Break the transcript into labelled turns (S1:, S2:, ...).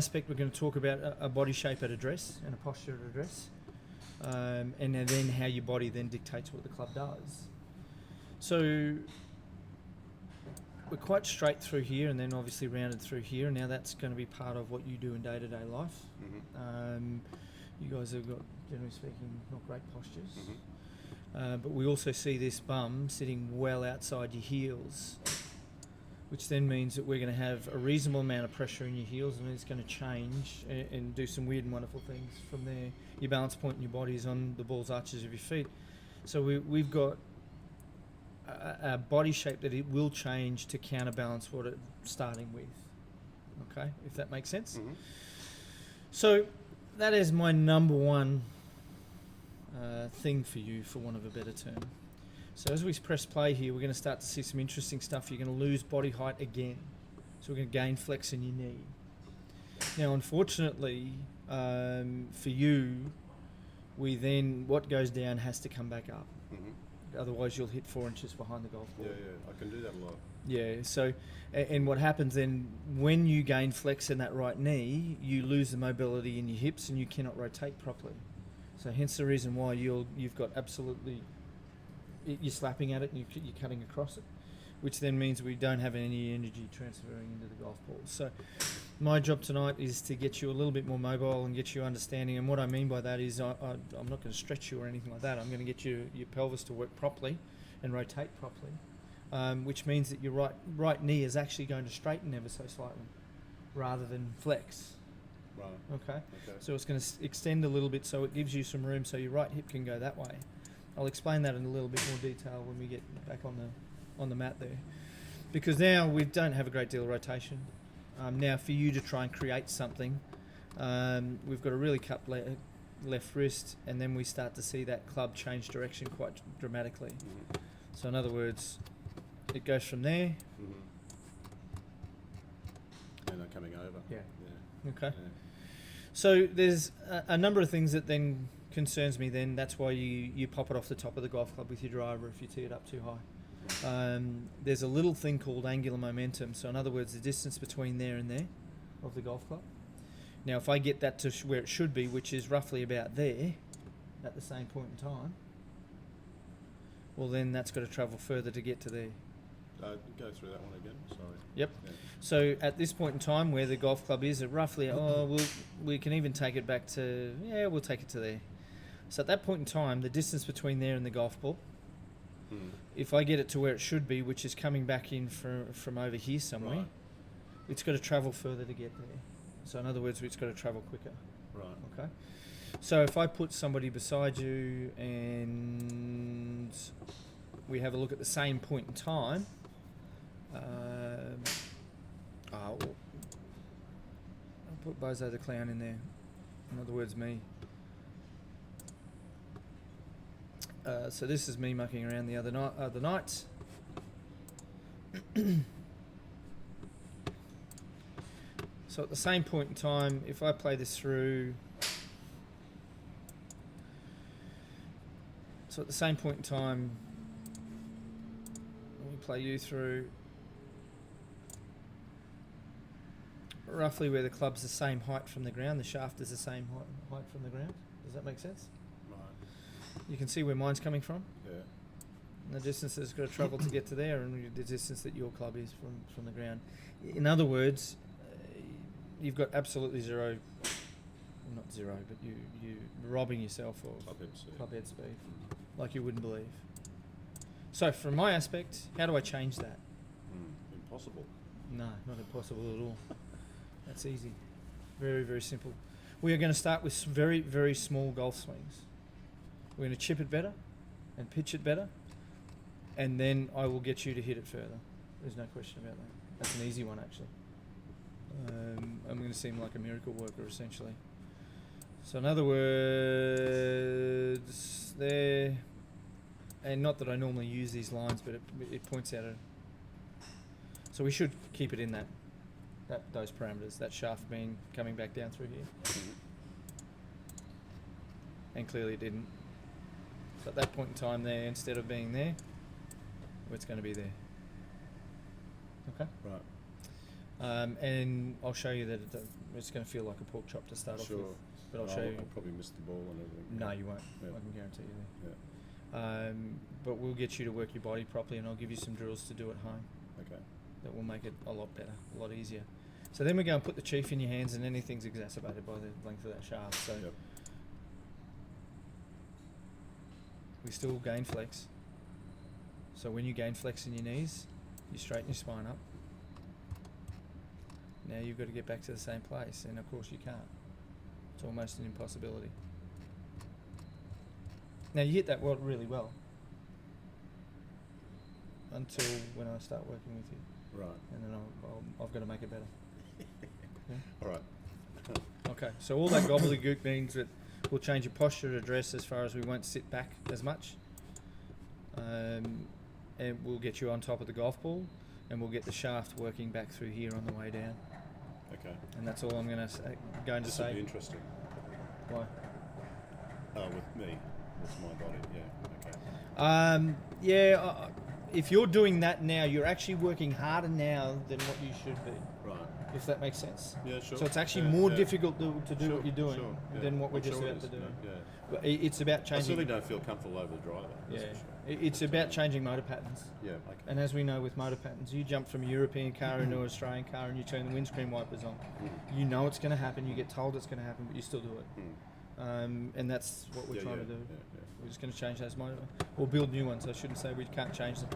S1: aspect, we're going to talk about a body shape at address and a posture at address, and then how your body then dictates what the club does. So we're quite straight through here, and then obviously rounded through here. And now that's going to be part of what you do in day-to-day life.
S2: Mm-hmm.
S1: You guys have got, generally speaking, not great postures.
S2: Mm-hmm.
S1: But we also see this bum sitting well outside your heels, which then means that we're going to have a reasonable amount of pressure in your heels, and it's going to change and do some weird and wonderful things from there. Your balance point in your body is on the balls arches of your feet. So we've got a body shape that it will change to counterbalance what it's starting with. Okay, if that makes sense.
S2: Mm-hmm.
S1: So that is my number one thing for you, for want of a better term. So as we press play here, we're going to start to see some interesting stuff. You're going to lose body height again. So we're going to gain flex in your knee. Now, unfortunately, for you, what goes down has to come back up.
S2: Mm-hmm.
S1: Otherwise, you'll hit 4 inches behind the golf ball.
S2: Yeah, I can do that a lot.
S1: Yeah, so, and what happens then, when you gain flex in that right knee, you lose the mobility in your hips and you cannot rotate properly. So hence the reason why you've got absolutely, you're slapping at it and you're cutting across it, which then means we don't have any energy transferring into the golf ball. So my job tonight is to get you a little bit more mobile and get you understanding. And what I mean by that is I'm not going to stretch you or anything like that. I'm going to get your pelvis to work properly and rotate properly, which means that your right knee is actually going to straighten ever so slightly rather than flex.
S2: Right.
S1: Okay. So it's going to extend a little bit, so it gives you some room so your right hip can go that way. I'll explain that in a little bit more detail when we get back on the mat there, because now we don't have a great deal of rotation. Now for you to try and create something, we've got a really cupped left wrist, and then we start to see that club change direction quite dramatically.
S2: Mm-hmm.
S1: So in other words, it goes from there.
S2: Mm-hmm. And I'm coming over.
S1: Yeah.
S2: Yeah.
S1: Okay.
S2: Yeah.
S1: So there's a number of things that then concerns me then. That's why you pop it off the top of the golf club with your driver if you tee it up too high. There's a little thing called angular momentum. So in other words, the distance between there and there of the golf club. Now if I get that to where it should be, which is roughly about there at the same point in time, well then that's got to travel further to get to there.
S2: Go through that one again, sorry.
S1: Yep.
S2: Yeah.
S1: So at this point in time where the golf club is, roughly, we can even take it back to, we'll take it to there. So at that point in time, the distance between there and the golf ball, if I get it to where it should be, which is coming back in from over here somewhere,
S2: Right.
S1: it's got to travel further to get there. So in other words, it's got to travel quicker.
S2: Right.
S1: Okay. So if I put somebody beside you and we have a look at the same point in time, I'll put Bozo the Clown in there. In other words, me. So this is me mucking around the other night. So at the same point in time, if I play this through, so at the same point in time, we play you through roughly where the club's the same height from the ground, the shaft is the same height from the ground. Does that make sense?
S2: Right.
S1: You can see where mine's coming from,
S2: Yeah.
S1: and the distance that it's got to travel to get to there, and the distance that your club is from the ground. In other words, you've got absolutely zero, well, not zero, but you're robbing yourself of club head speed, like you wouldn't believe. So from my aspect, how do I change that?
S2: Impossible.
S1: No, not impossible at all. That's easy. Very, very simple. We are going to start with very, very small golf swings. We're going to chip it better and pitch it better, and then I will get you to hit it further. There's no question about that. That's an easy one, actually. I'm going to seem like a miracle worker, essentially. So in other words, there, and not that I normally use these lines, but it points out it. So we should keep it in those parameters, that shaft being coming back down through here. And clearly it didn't. So at that point in time there, instead of being there, it's going to be there. Okay?
S2: Right.
S1: And I'll show you that it's going to feel like a pork chop to start off
S2: Sure.
S1: with. But I'll show you.
S2: I'll probably miss the ball and everything.
S1: No, you won't.
S2: Yeah.
S1: I can guarantee you that.
S2: Yeah.
S1: But we'll get you to work your body properly, and I'll give you some drills to do at home
S2: Okay.
S1: that will make it a lot better, a lot easier. So then we go and put the chief in your hands, and anything's exacerbated by the length of that shaft. So
S2: Yep.
S1: we still gain flex. So when you gain flex in your knees, you straighten your spine up. Now you've got to get back to the same place, and of course you can't. It's almost an impossibility. Now you hit that really well until when I start working with you,
S2: Right.
S1: and then I've got to make it better. Yeah?
S2: All right.
S1: Okay, so all that gobbledygook means that we'll change your posture address as far as we won't sit back as much. And we'll get you on top of the golf ball, and we'll get the shaft working back through here on the way down.
S2: Okay.
S1: And that's all I'm going to
S2: This will be
S1: say.
S2: interesting.
S1: Why?
S2: With me, with my body. Yeah. Okay.
S1: If you're doing that now, you're actually working harder now than what you should be,
S2: Right.
S1: if that makes sense.
S2: Yeah. Sure.
S1: So it's actually
S2: Yeah,
S1: more
S2: yeah.
S1: difficult to do
S2: Sure,
S1: what you're doing
S2: sure, yeah.
S1: than what we're
S2: I'm
S1: just
S2: sure it
S1: about to
S2: is.
S1: do.
S2: No, yeah.
S1: But it's about
S2: I
S1: changing.
S2: certainly don't feel comfortable over the driver.
S1: Yeah,
S2: That's for sure.
S1: it's about changing motor patterns.
S2: Yeah. Okay.
S1: And as we know with motor patterns, you jump from a European car into an Australian car and you turn the windscreen wipers on.
S2: Mm.
S1: You know it's going to happen, you get told it's going to happen, but you still do it.
S2: Mm.
S1: And that's what we're
S2: Yeah,
S1: trying
S2: yeah,
S1: to do.
S2: yeah, yeah.
S1: We're just going to change those motor, or build new ones. I shouldn't say we can't change them.